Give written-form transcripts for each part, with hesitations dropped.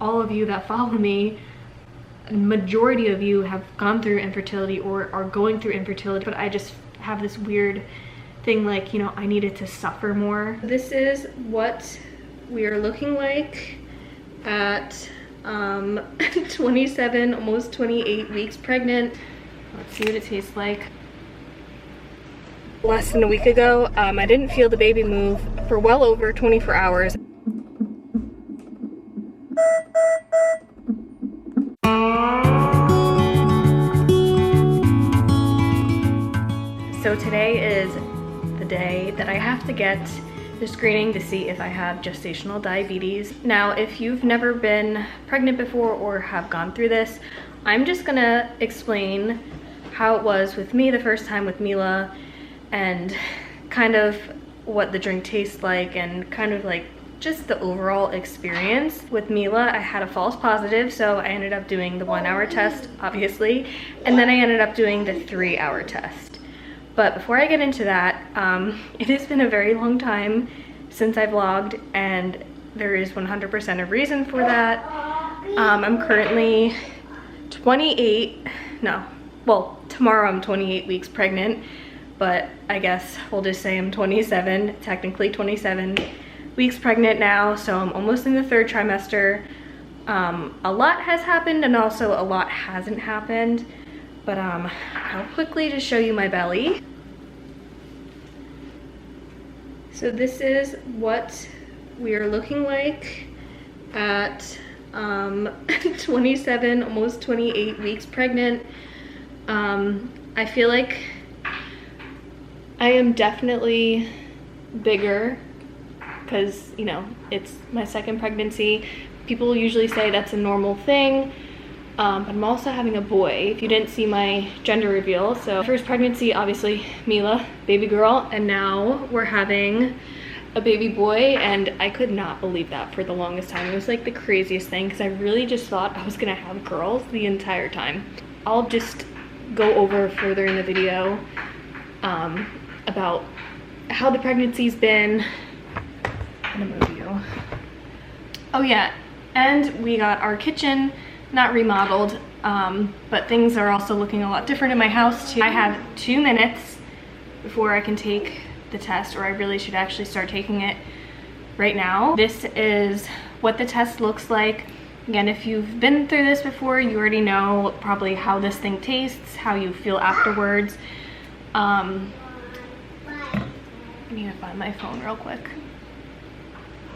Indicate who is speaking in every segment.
Speaker 1: all of you that follow me, a majority of you have gone through infertility or are going through infertility, but I just have this weird thing like, you know, I needed to suffer more. This is what we are looking like at 27, almost 28 weeks pregnant. Let's see what it tastes like. Less than a week ago, I didn't feel the baby move for well over 24 hours. So today is the day that I have to get the screening to see if I have gestational diabetes. Now, if you've never been pregnant before or have gone through this, I'm just gonna explain how it was with me the first time with Mila and kind of what the drink tastes like and kind of like just the overall experience. With Mila, I had a false positive, so I ended up doing the 1 hour test, obviously, and then I ended up doing the 3 hour test. But before I get into that, it has been a very long time since I vlogged, and there is 100% a reason for that. I'm currently 28, no, well, tomorrow I'm 28 weeks pregnant, but I guess we'll just say I'm 27, technically 27 weeks pregnant now, so I'm almost in the 3rd trimester. A lot has happened and also a lot hasn't happened. But I'll quickly just show you my belly. So this is what we are looking like at 27, almost 28 weeks pregnant. I feel like I am definitely bigger because, you know, it's my 2nd pregnancy. People usually say that's a normal thing. But I'm also having a boy, if you didn't see my gender reveal. So first pregnancy, obviously Mila, baby girl, and now we're having a baby boy, and I could not believe that for the longest time. It was like the craziest thing because I really just thought I was gonna have girls the entire time. I'll just go over further in the video about how the pregnancy's been. I'm gonna move you. Oh yeah, and we got our kitchen not remodeled, but things are also looking a lot different in my house too. I have 2 minutes before I can take the test, or I really should actually start taking it right now. This is what the test looks like. Again, if you've been through this before, you already know probably how this thing tastes, how you feel afterwards. I need to find my phone real quick.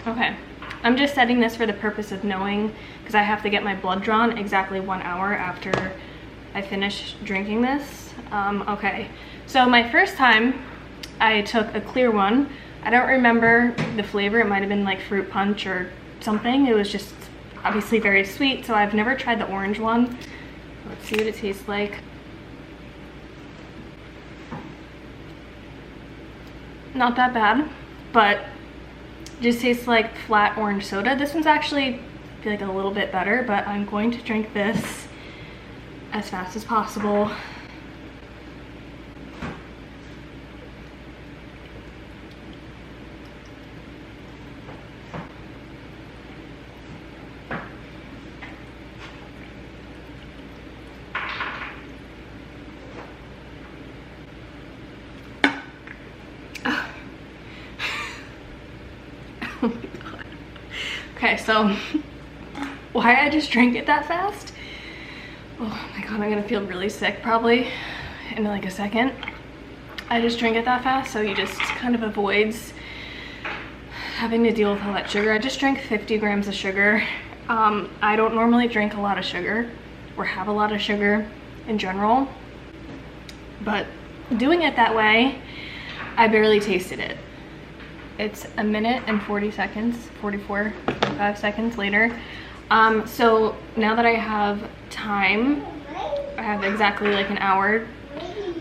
Speaker 1: Okay. I'm just setting this for the purpose of knowing, because I have to get my blood drawn exactly 1 hour after I finish drinking this. Okay, so my first time I took a clear one. I don't remember the flavor. It might have been like fruit punch or something. It was just obviously very sweet, so I've never tried the orange one. Let's see what it tastes like. Not that bad, but just tastes like flat orange soda. This one's actually, I feel like, a little bit better, but I'm going to drink this as fast as possible. Oh my god. Okay, so why I just drank it that fast? Oh my god, I'm gonna feel really sick probably in like a second. I just drank it that fast, so you just kind of avoids having to deal with all that sugar. I just drank 50 grams of sugar. I don't normally drink a lot of sugar or have a lot of sugar in general, but doing it that way, I barely tasted it. It's 1 minute and 40 seconds, 45 seconds later. So now that I have time, I have exactly like an hour.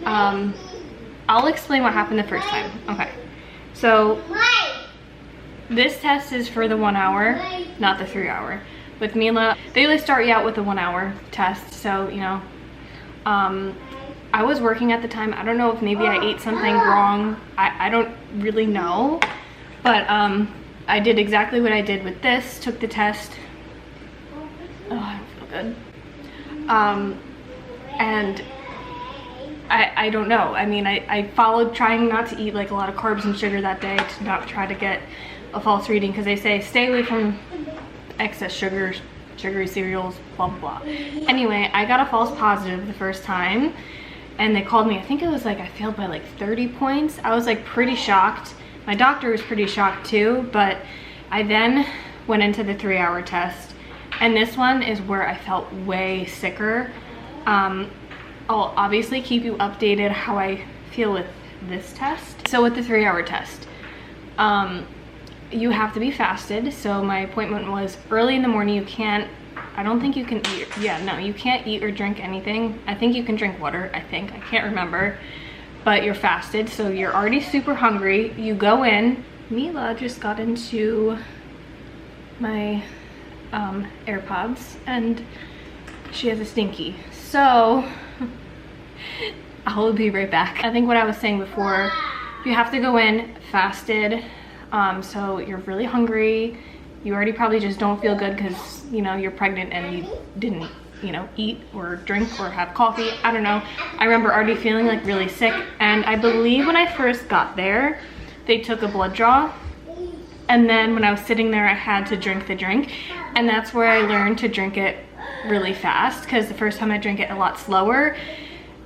Speaker 1: I'll explain what happened the first time. Okay, so this test is for the 1 hour, not the 3 hour. With Mila, they really start you out with a 1 hour test. So, you know, I was working at the time. I don't know if maybe I ate something wrong. I don't really know. But I did exactly what I did with this, took the test. good. And I don't know. I mean, I followed trying not to eat like a lot of carbs and sugar that day to not try to get a false reading, because they say stay away from excess sugars, sugary cereals, blah blah blah. Anyway, I got a false positive the first time, and they called me. I think it was like I failed by like 30 points. I was like pretty shocked. My doctor was pretty shocked too, but I then went into the 3-hour test, and this one is where I felt way sicker. I'll obviously keep you updated how I feel with this test. So with the 3-hour test, you have to be fasted. So my appointment was early in the morning. You can't, I don't think you can eat, yeah, no, you can't eat or drink anything. I think you can drink water, I can't remember, but you're fasted, so you're already super hungry. You go in. Mila just got into my AirPods, and she has a stinky. So I'll be right back. I think what I was saying before, you have to go in fasted. So you're really hungry. You already probably just don't feel good because, you know, you're pregnant and you didn't, you know, eat or drink or have coffee. I don't know. I remember already feeling like really sick. And I believe when I first got there, they took a blood draw. And then when I was sitting there, I had to drink the drink. And that's where I learned to drink it really fast, because the first time I drank it a lot slower.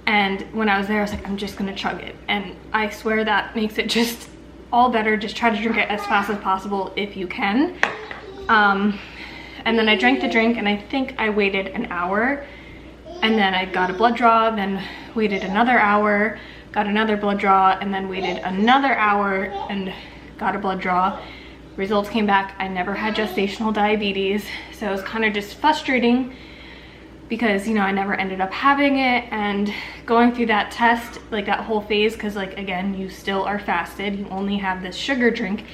Speaker 1: And when I was there, I was like, I'm just gonna chug it. And I swear that makes it just all better. Just try to drink it as fast as possible if you can. And then I drank the drink, and I think I waited an hour, and then I got a blood draw, then waited another hour, got another blood draw, and then waited another hour and got a blood draw. Results came back. I never had gestational diabetes, so it was kind of just frustrating because, you know, I never ended up having it. And going through that test, like that whole phase, because like again, you still are fasted, you only have this sugar drink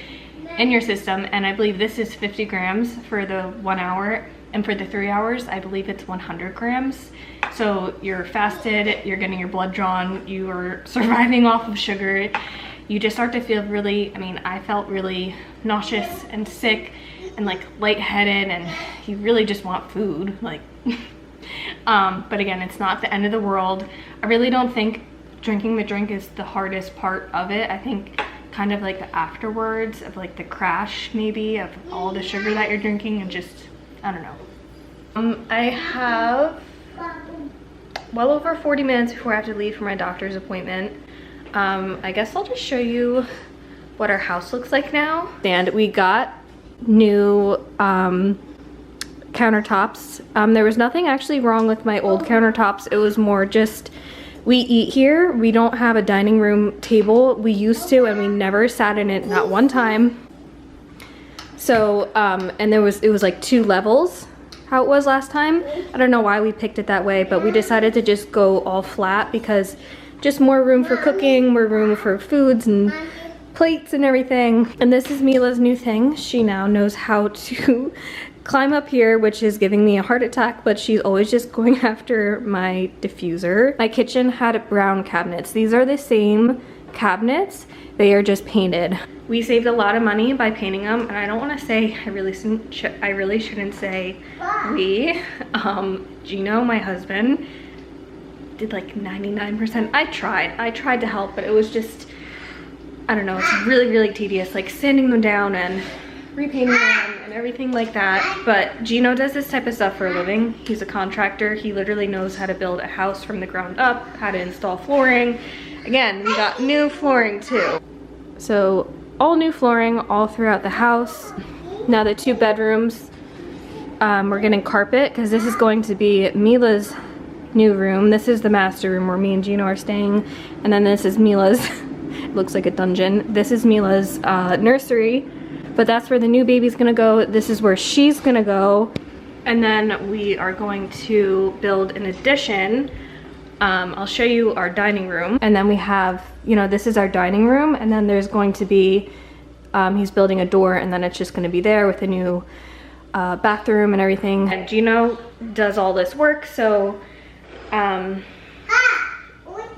Speaker 1: in your system, and I believe this is 50 grams for the 1 hour, and for the 3 hours I believe it's 100 grams. So you're fasted, you're getting your blood drawn, you are surviving off of sugar. You just start to feel really, I mean, I felt really nauseous and sick and like lightheaded, and you really just want food, like but again, it's not the end of the world. I really don't think drinking the drink is the hardest part of it. I think kind of like the afterwards of like the crash maybe of all the sugar that you're drinking, and just, I don't know. I have well over 40 minutes before I have to leave for my doctor's appointment. I guess I'll just show you what our house looks like now. And we got new countertops. There was nothing actually wrong with my old countertops. It was more just, we eat here. We don't have a dining room table. We used to, and we never sat in it, not one time. So, and it was like 2 levels, how it was last time. I don't know why we picked it that way, but we decided to just go all flat because just more room for cooking, more room for foods and plates and everything. And this is Mila's new thing. She now knows how to climb up here, which is giving me a heart attack, but she's always just going after my diffuser. My kitchen had brown cabinets. These are the same cabinets. They are just painted. We saved a lot of money by painting them, and I don't want to say, I really shouldn't say we. Gino, my husband, did like 99%. I tried to help, but it was just, I don't know, it's really tedious, like sanding them down and repainting them and everything like that. But Gino does this type of stuff for a living. He's a contractor. He literally knows how to build a house from the ground up, how to install flooring. Again, we got new flooring too. So all new flooring all throughout the house. Now the 2 bedrooms, we're getting carpet because this is going to be Mila's new room. This is the master room where me and Gino are staying, and then this is Mila's it looks like a dungeon. This is Mila's nursery, but that's where the new baby's gonna go. This is where she's gonna go, and then we are going to build an addition. I'll show you our dining room, and then we have, you know, this is our dining room, and then there's going to be he's building a door, and then it's just going to be there with a new bathroom and everything. And Gino does all this work, so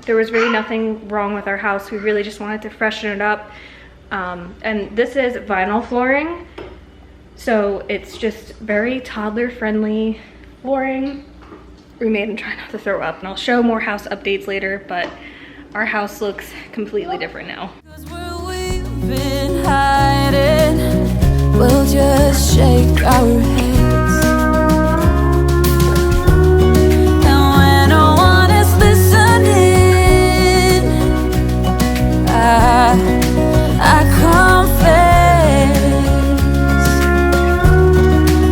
Speaker 1: there was really nothing wrong with our house. We really just wanted to freshen it up. And this is vinyl flooring, so it's just very toddler friendly, flooring remade and try not to throw up. And I'll show more house updates later, but our house looks completely different now.
Speaker 2: Been hiding, we'll just shake our heads. And when no one is listening, I confess,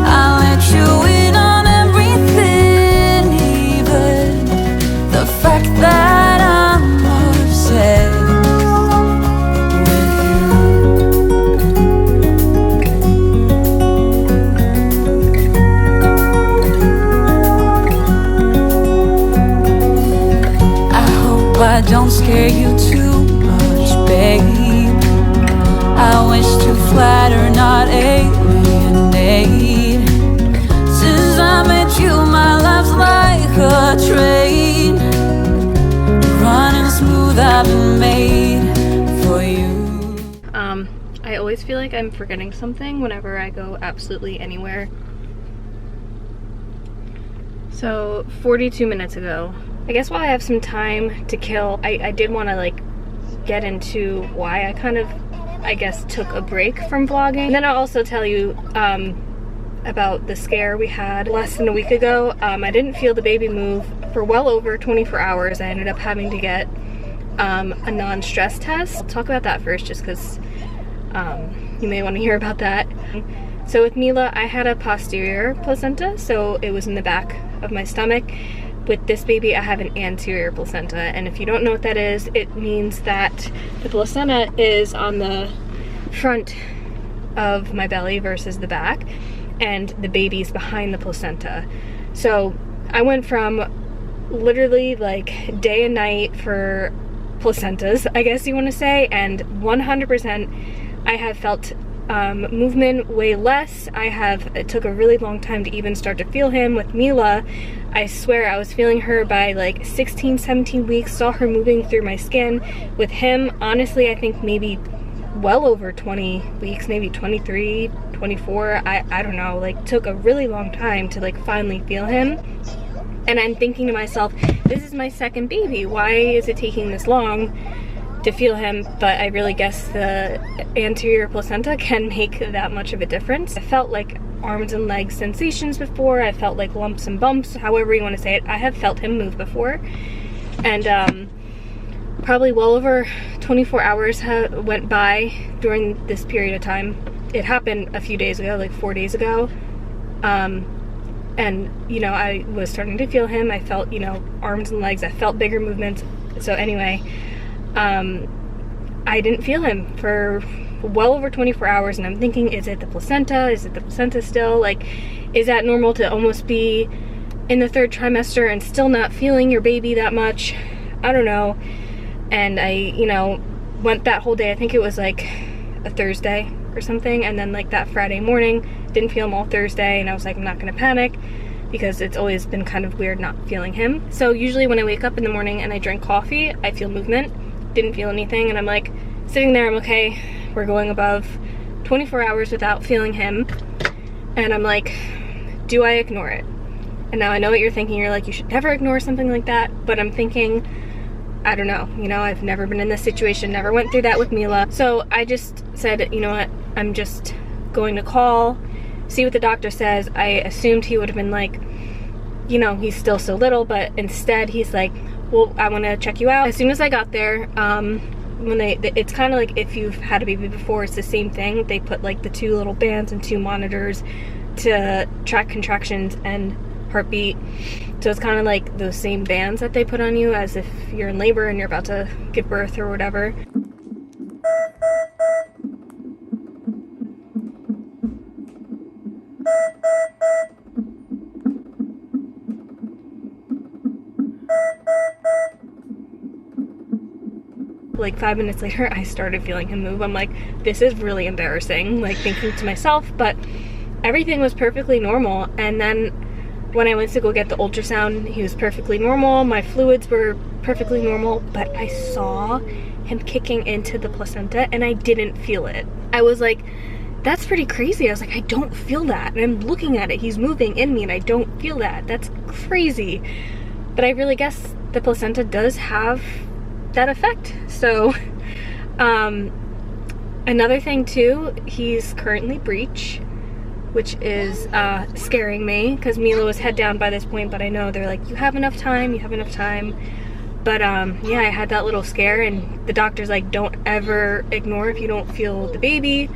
Speaker 2: I'll let you in on everything, even the fact that I'm obsessed. I don't scare you too much, babe. I wish to flatter, not alienate. Since I met you, my life's like a train, running smooth, I've been made for you.
Speaker 1: I always feel like I'm forgetting something whenever I go absolutely anywhere. So 42 minutes ago, I guess while I have some time to kill, I did want to like get into why I kind of, I guess, took a break from vlogging. And then I'll also tell you about the scare we had less than a week ago. I didn't feel the baby move for well over 24 hours. I ended up having to get a non-stress test. I'll talk about that first just because you may want to hear about that. So with Mila, I had a posterior placenta, so it was in the back of my stomach. With this baby, I have an anterior placenta, and if you don't know what that is, it means that the placenta is on the front of my belly versus the back, and the baby's behind the placenta. So I went from literally like day and night for placentas, I guess you want to say, and 100% I have felt movement way less. It took a really long time to even start to feel him. With Mila, I swear I was feeling her by like 16, 17 weeks, saw her moving through my skin. With him, honestly, I think maybe well over 20 weeks, maybe 23, 24, I don't know, like took a really long time to like finally feel him. And I'm thinking to myself, this is my second baby, why is it taking this long to feel him? But I really guess the anterior placenta can make that much of a difference. I felt like arms and legs sensations before. I felt like lumps and bumps, however you want to say it. I have felt him move before. And probably well over 24 hours went by during this period of time. It happened a few days ago, like 4 days ago. And, you know, I was starting to feel him. I felt, you know, arms and legs. I felt bigger movements. So anyway, I didn't feel him for well over 24 hours, and I'm thinking, is it the placenta? Is it the placenta still? Like, is that normal to almost be in the third trimester and still not feeling your baby that much? I don't know. And I, you know, went that whole day. I think it was like a Thursday or something, and then like that Friday morning, didn't feel him all Thursday, and I was like, I'm not gonna panic, because it's always been kind of weird not feeling him. So usually when I wake up in the morning and I drink coffee, I feel movement. Didn't feel anything, and I'm like sitting there, I'm okay, we're going above 24 hours without feeling him, and I'm like, do I ignore it? And now I know what you're thinking, you're like, you should never ignore something like that, but I'm thinking, I don't know, you know, I've never been in this situation, never went through that with Mila. So I just said, you know what, I'm just going to call, see what the doctor says. I assumed he would have been like, you know, he's still so little, but instead he's like, well, I want to check you out. As soon as I got there, when it's kind of like if you've had a baby before, it's the same thing. They put like the 2 little bands and 2 monitors to track contractions and heartbeat. So it's kind of like those same bands that they put on you as if you're in labor and you're about to give birth or whatever. Like 5 minutes later, I started feeling him move. I'm like, this is really embarrassing, like thinking to myself, but everything was perfectly normal. And then when I went to go get the ultrasound, he was perfectly normal. My fluids were perfectly normal, but I saw him kicking into the placenta and I didn't feel it. I was like, that's pretty crazy. I was like, I don't feel that. And I'm looking at it, he's moving in me and I don't feel that. That's crazy. But I really guess the placenta does have that effect. So, another thing too, he's currently breech, which is scaring me because Mila was head down by this point, but I know they're like, you have enough time, you have enough time. But yeah, I had that little scare and the doctor's like, don't ever ignore if you don't feel the baby.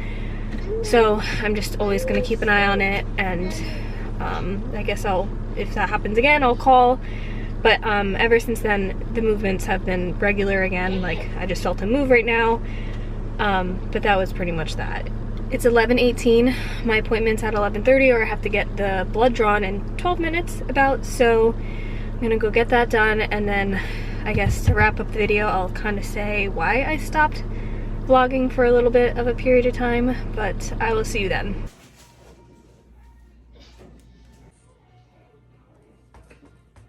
Speaker 1: So I'm just always gonna keep an eye on it, and I guess if that happens again, I'll call. But ever since then, the movements have been regular again. Like, I just felt him move right now. But that was pretty much that. It's 11:18. My appointment's at 11:30, or I have to get the blood drawn in 12 minutes about. So I'm gonna go get that done, and then I guess to wrap up the video, I'll kind of say why I stopped vlogging for a little bit of a period of time, but I will see you then.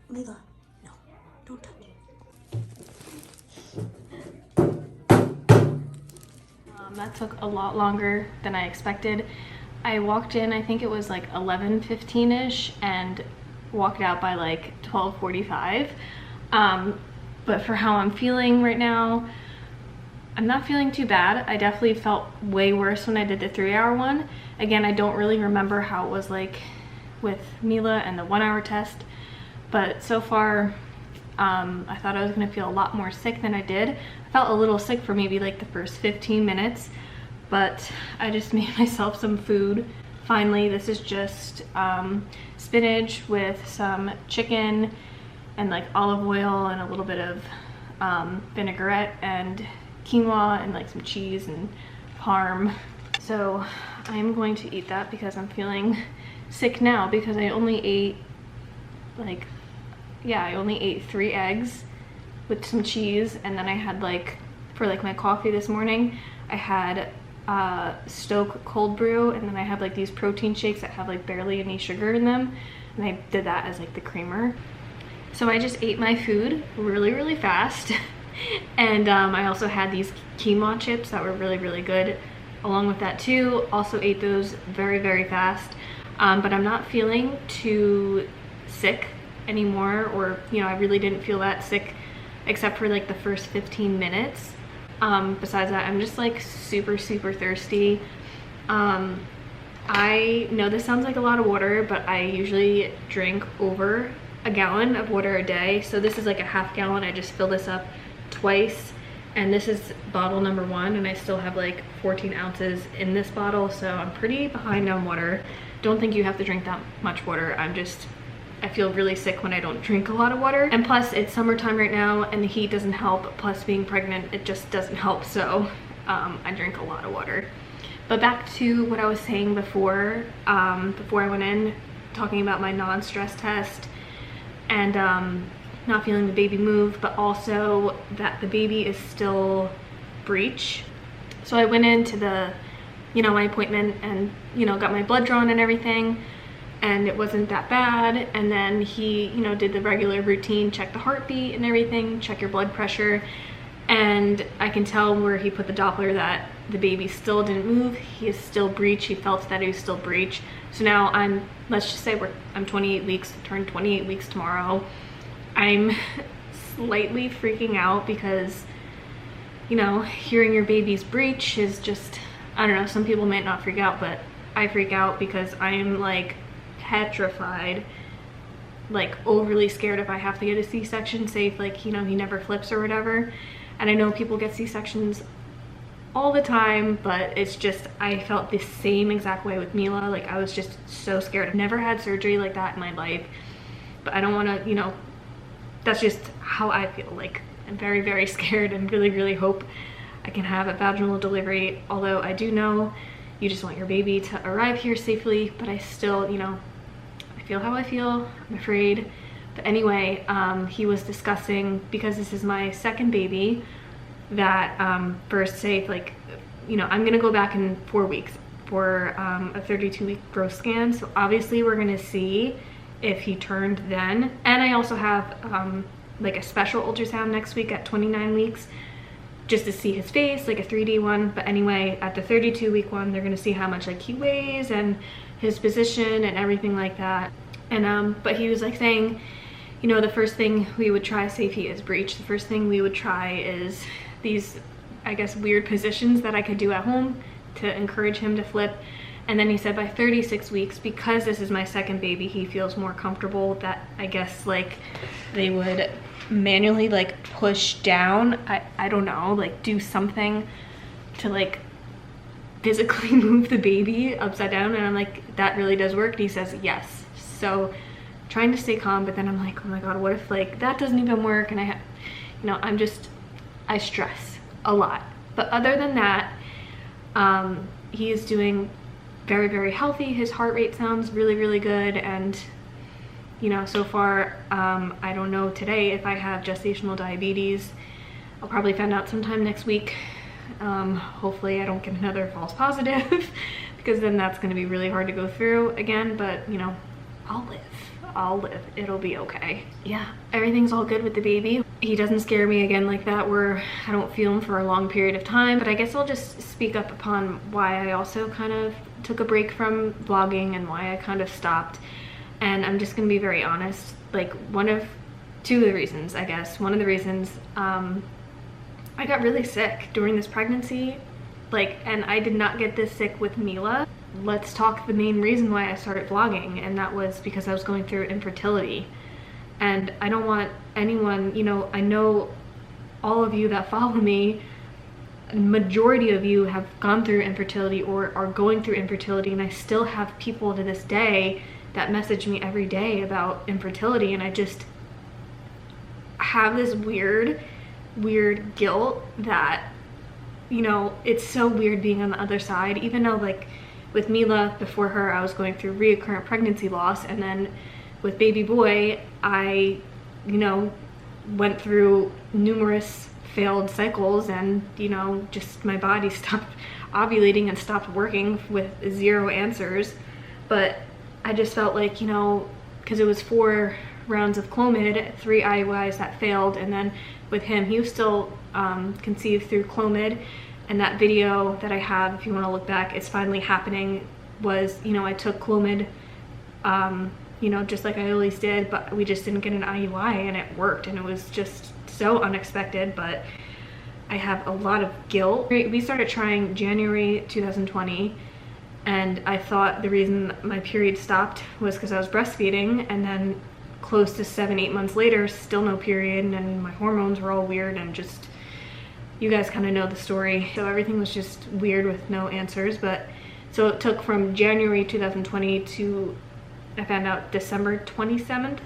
Speaker 3: Mila, no, don't touch it.
Speaker 1: That took a lot longer than I expected. I walked in, I think it was like 11:15ish, and walked out by like 12:45. But for how I'm feeling right now, I'm not feeling too bad. I definitely felt way worse when I did the 3-hour one. Again, I don't really remember how it was like with Mila and the 1-hour test, but so far I thought I was gonna feel a lot more sick than I did. I felt a little sick for maybe like the first 15 minutes, but I just made myself some food. Finally, this is just spinach with some chicken and like olive oil and a little bit of vinaigrette and quinoa and like some cheese and parm. So I'm going to eat that because I'm feeling sick now, because I only ate like, yeah, I only ate 3 eggs with some cheese, and then I had like, for like my coffee this morning, I had Stoke cold brew, and then I have like these protein shakes that have like barely any sugar in them, and I did that as like the creamer. So I just ate my food really fast. And I also had these quinoa chips that were really good along with that too. Also ate those very fast. But I'm not feeling too sick anymore, or you know, I really didn't feel that sick except for like the first 15 minutes. Besides that, I'm just like super thirsty. I know this sounds like a lot of water, but I usually drink over a gallon of water a day. So this is like a half gallon. I just fill this up twice, and this is bottle number 1, and I still have like 14 ounces in this bottle, so I'm pretty behind on water. Don't think you have to drink that much water. I feel really sick when I don't drink a lot of water, and plus it's summertime right now and the heat doesn't help, plus being pregnant, it just doesn't help. So I drink a lot of water. But back to what I was saying before I went in, talking about my non-stress test and not feeling the baby move, but also that the baby is still breech. So I went into the, you know, my appointment and, you know, got my blood drawn and everything, and it wasn't that bad. And then he, you know, did the regular routine, check the heartbeat and everything, check your blood pressure, and I can tell where he put the Doppler that the baby still didn't move. He is still breech. He felt that he was still breech. So now let's just say I'm 28 weeks, turn 28 weeks tomorrow. I'm slightly freaking out because, you know, hearing your baby's breech is just, I don't know, some people might not freak out, but I freak out because I'm like petrified, like overly scared if I have to get a C-section, say if like, you know, he never flips or whatever. And I know people get C-sections all the time, but it's just, I felt the same exact way with Mila. Like, I was just so scared. I've never had surgery like that in my life, but I don't want to, you know, that's just how I feel. Like, I'm very scared and really hope I can have a vaginal delivery, although I do know you just want your baby to arrive here safely, but I still, you know, I feel how I feel. I'm afraid. But anyway, he was discussing, because this is my second baby, that first, say, like, you know, I'm gonna go back in 4 weeks for a 32-week growth scan. So obviously we're gonna see if he turned then. And I also have like a special ultrasound next week at 29 weeks just to see his face, like a 3D one. But anyway, at the 32-week one, they're gonna see how much like he weighs and his position and everything like that. And but he was like saying, you know, the first thing we would try, say if he is breech, the first thing we would try is these, I guess, weird positions that I could do at home to encourage him to flip. And then he said by 36 weeks, because this is my second baby, he feels more comfortable that, I guess, like they would manually like push down, I don't know, like do something to like physically move the baby upside down. And I'm like, that really does work? And he says yes. So trying to stay calm, but then I'm like, oh my god, what if like that doesn't even work? And I have, you know, I stress a lot. But other than that, he is doing very, very healthy. His heart rate sounds really, really good. And, you know, so far, I don't know today if I have gestational diabetes. I'll probably find out sometime next week. Hopefully I don't get another false positive because then that's going to be really hard to go through again. But, you know, I'll live. It'll be okay. Yeah, everything's all good with the baby. He doesn't scare me again like that where I don't feel him for a long period of time. But I guess I'll just speak up upon why I also kind of took a break from vlogging and why I kind of stopped. And I'm just gonna be very honest, like two of the reasons, I guess. One of the reasons, I got really sick during this pregnancy, like, and I did not get this sick with Mila. Let's talk the main reason why I started vlogging, and that was because I was going through infertility. And I don't want anyone, you know, I know all of you that follow me, majority of you have gone through infertility or are going through infertility, and I still have people to this day that message me every day about infertility, and I just have this weird guilt that, you know, it's so weird being on the other side. Even though like with Mila, before her, I was going through recurrent pregnancy loss, and then with baby boy, I, you know, went through numerous failed cycles, and, you know, just my body stopped ovulating and stopped working with 0 answers. But I just felt like, you know, because it was 4 rounds of Clomid, 3 IUIs that failed, and then with him, he was still conceived through Clomid. And that video that I have, if you want to look back, It's Finally Happening, was, you know, I took Clomid, you know, just like I always did, but we just didn't get an IUI, and it worked, and it was just so unexpected. But I have a lot of guilt. We started trying January 2020, and I thought the reason my period stopped was because I was breastfeeding, and then close to 7-8 months later, still no period, and my hormones were all weird, and just, you guys kind of know the story. So everything was just weird with no answers. But so it took from January 2020 to, I found out December 27th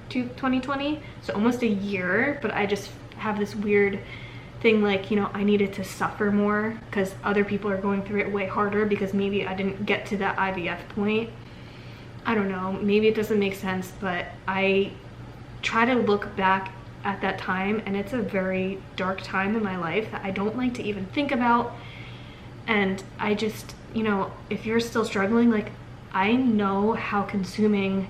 Speaker 1: to 2020, so almost a year. But I just have this weird thing, like, you know, I needed to suffer more because other people are going through it way harder, because maybe I didn't get to that IVF point. I don't know, maybe it doesn't make sense, but I try to look back at that time, and it's a very dark time in my life that I don't like to even think about. And I just, you know, if you're still struggling, like, I know how consuming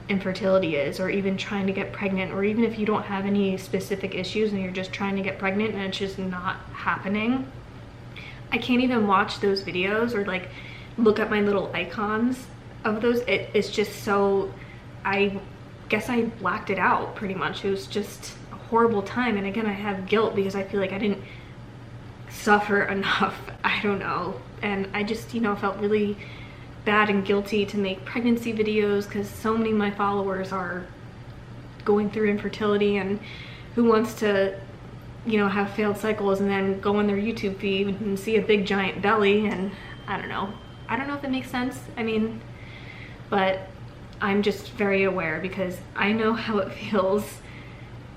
Speaker 1: infertility is, or even trying to get pregnant, or even if you don't have any specific issues and you're just trying to get pregnant and it's just not happening. I can't even watch those videos or like look at my little icons of those. It's just so, I guess I blacked it out pretty much. It was just a horrible time. And again, I have guilt because I feel like I didn't suffer enough. I don't know. And I just, you know, felt really bad and guilty to make pregnancy videos, because so many of my followers are going through infertility, and who wants to, you know, have failed cycles and then go on their YouTube feed and see a big giant belly. And I don't know if it makes sense. I mean, but I'm just very aware, because I know how it feels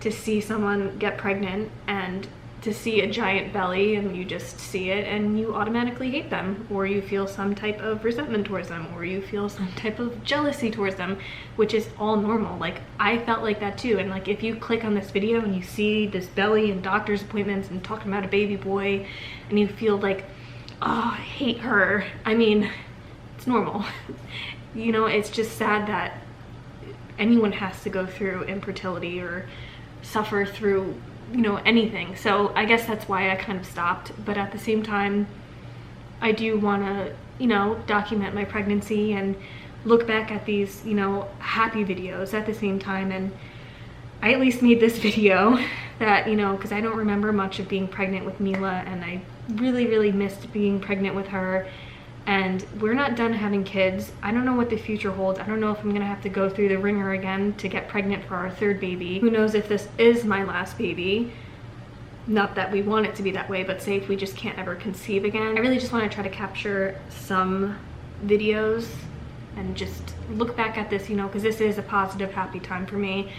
Speaker 1: to see someone get pregnant and to see a giant belly, and you just see it and you automatically hate them, or you feel some type of resentment towards them, or you feel some type of jealousy towards them, which is all normal. Like, I felt like that too. And like, if you click on this video and you see this belly and doctor's appointments and talking about a baby boy, and you feel like, oh, I hate her, I mean, it's normal. You know, it's just sad that anyone has to go through infertility or suffer through you know, anything. So I guess that's why I kind of stopped. But at the same time, I do want to, you know, document my pregnancy and look back at these, you know, happy videos at the same time. And I at least made this video that, you know, because I don't remember much of being pregnant with Mila, and I really missed being pregnant with her. And we're not done having kids. I don't know what the future holds. I don't know if I'm gonna have to go through the ringer again to get pregnant for our third baby. Who knows if this is my last baby? Not that we want it to be that way, but say if we just can't ever conceive again. I really just want to try to capture some videos and just look back at this, you know, because this is a positive, happy time for me.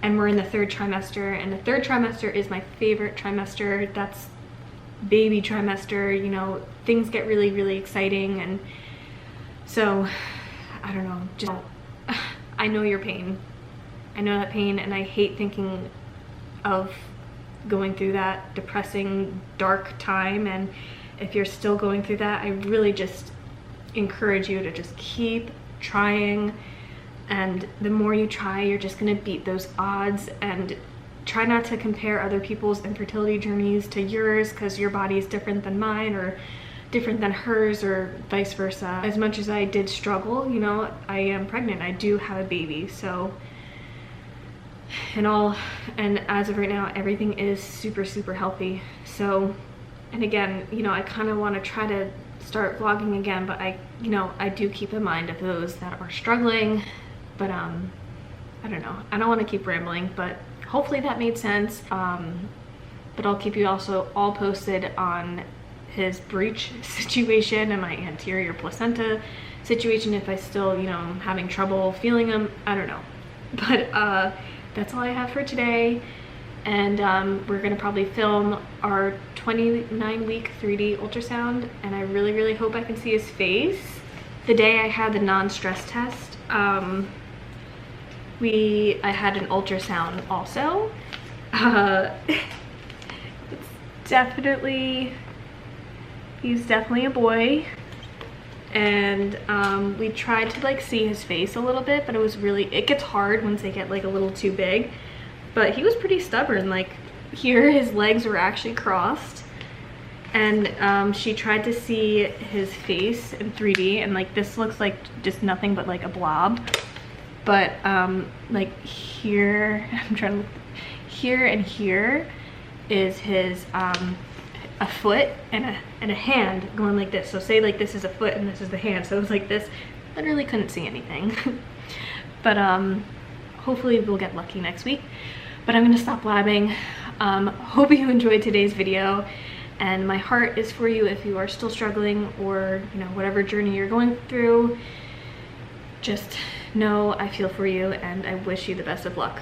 Speaker 1: And we're in the 3rd trimester, and the 3rd trimester is my favorite trimester. That's baby trimester, you know, things get really exciting. And so I don't know, just I know your pain. I know that pain, and I hate thinking of going through that depressing, dark time. And if you're still going through that, I really just encourage you to just keep trying. And the more you try, you're just gonna beat those odds. And try not to compare other people's infertility journeys to yours, because your body is different than mine or different than hers, or vice versa. As much as I did struggle, you know, I am pregnant. I do have a baby. So and as of right now, everything is super healthy. So, and again, you know, I kind of want to try to start vlogging again, but I do keep in mind of those that are struggling. But I don't know, I don't want to keep rambling, but hopefully that made sense. But I'll keep you also all posted on his breech situation and my anterior placenta situation, if I still, you know, I'm having trouble feeling them. I don't know. But that's all I have for today. And we're gonna probably film our 29-week 3D ultrasound, and I really hope I can see his face. The day I had the non-stress test, I had an ultrasound also. He's definitely a boy. And we tried to like see his face a little bit, but it gets hard once they get like a little too big. But he was pretty stubborn. Like here, his legs were actually crossed. And she tried to see his face in 3D, and like this looks like just nothing but like a blob. But like here, here and here is his a foot and a hand going like this. So say like this is a foot and this is the hand, so it was like this. Literally couldn't see anything. But hopefully we'll get lucky next week. But I'm gonna stop blabbing. Hope you enjoyed today's video, and my heart is for you if you are still struggling, or you know, whatever journey you're going through. Just know I feel for you, and I wish you the best of luck.